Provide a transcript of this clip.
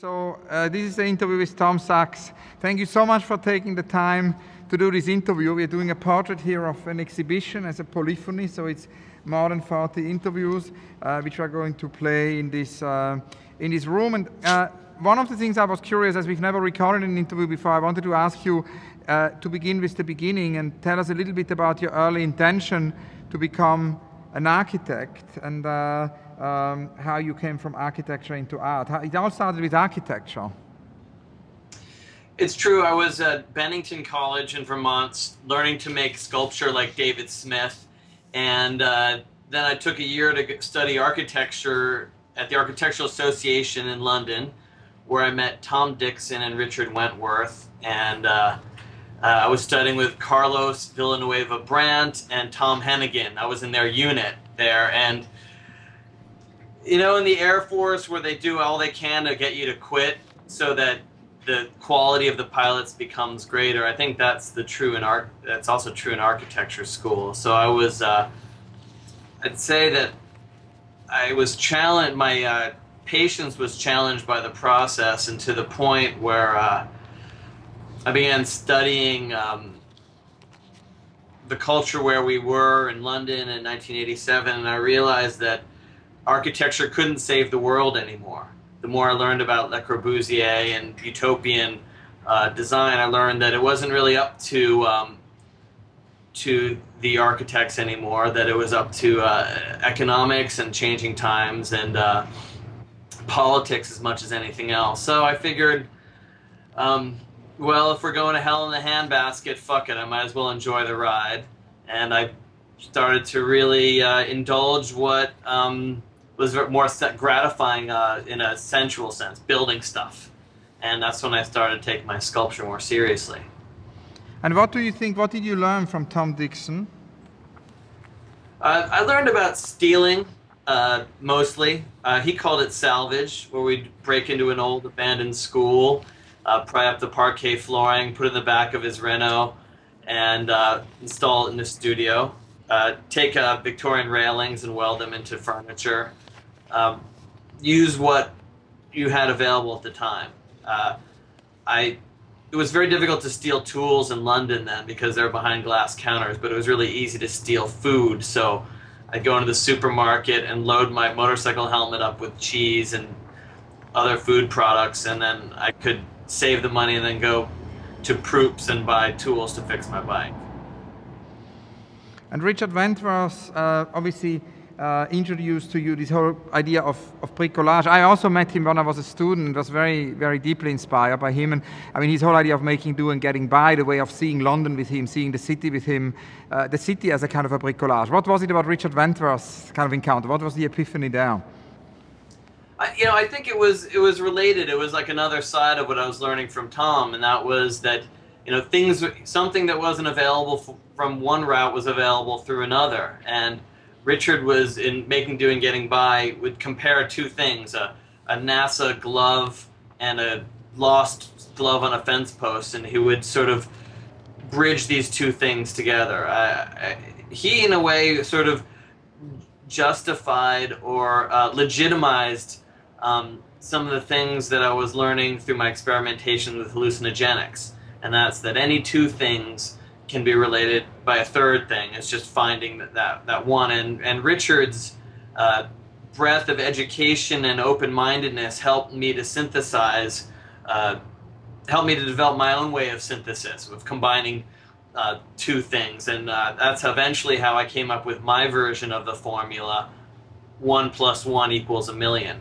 So this is the interview with Tom Sachs. Thank you so much for taking the time to do this interview. We're doing a portrait here of an exhibition as a polyphony, so it's more than 40 interviews which are going to play in this room. And one of the things I was curious, as we've never recorded an interview before, I wanted to ask you to begin with the beginning and tell us a little bit about your early intention to become an architect and how you came from architecture into art. It all started with architecture. It's true. I was at Bennington College in Vermont learning to make sculpture like David Smith, and then I took a year to study architecture at the Architectural Association in London, where I met Tom Dixon and Richard Wentworth, and I was studying with Carlos Villanueva Brandt and Tom Hennigan. I was in their unit there, and you know, in the Air Force where they do all they can to get you to quit so that the quality of the pilots becomes greater, I think that's true in art. That's also true in architecture school. So I was, I'd say that I was challenged. My patience was challenged by the process, and to the point where I began studying the culture where we were in London in 1987, and I realized that architecture couldn't save the world anymore. The more I learned about Le Corbusier and utopian design, I learned that it wasn't really up to the architects anymore, that it was up to economics and changing times and politics as much as anything else. So I figured, well, if we're going to hell in the handbasket, fuck it, I might as well enjoy the ride. And I started to really indulge what was more gratifying in a sensual sense, building stuff. And that's when I started taking my sculpture more seriously. And what do you think, what did you learn from Tom Dixon? I learned about stealing, mostly. He called it salvage, where we'd break into an old abandoned school, pry up the parquet flooring, put it in the back of his Renault, and install it in the studio. Take Victorian railings and weld them into furniture. Use what you had available at the time. It was very difficult to steal tools in London then because they were behind glass counters, but it was really easy to steal food. So I'd go into the supermarket and load my motorcycle helmet up with cheese and other food products, and then I could save the money and then go to Proops and buy tools to fix my bike. And Richard Wentworth obviously introduced to you this whole idea of bricolage. I also met him when I was a student, was very, very deeply inspired by him. And I mean, his whole idea of making do and getting by, the way of seeing London with him, seeing the city with him, the city as a kind of a bricolage. What was it about Richard Wentworth's kind of encounter? What was the epiphany there? You know, I think it was related. It was like another side of what I was learning from Tom, and that was that, you know, something that wasn't available from one route was available through another. And Richard was, in Making Do and Getting By, would compare two things, a NASA glove and a lost glove on a fence post, and he would sort of bridge these two things together. He, in a way, sort of justified or legitimized some of the things that I was learning through my experimentation with hallucinogenics, and that's that any two things can be related by a third thing. It's just finding that one. And Richard's breadth of education and open-mindedness helped me to synthesize, helped me to develop my own way of synthesis, of combining two things. And that's eventually how I came up with my version of the formula, 1 + 1 = 1,000,000.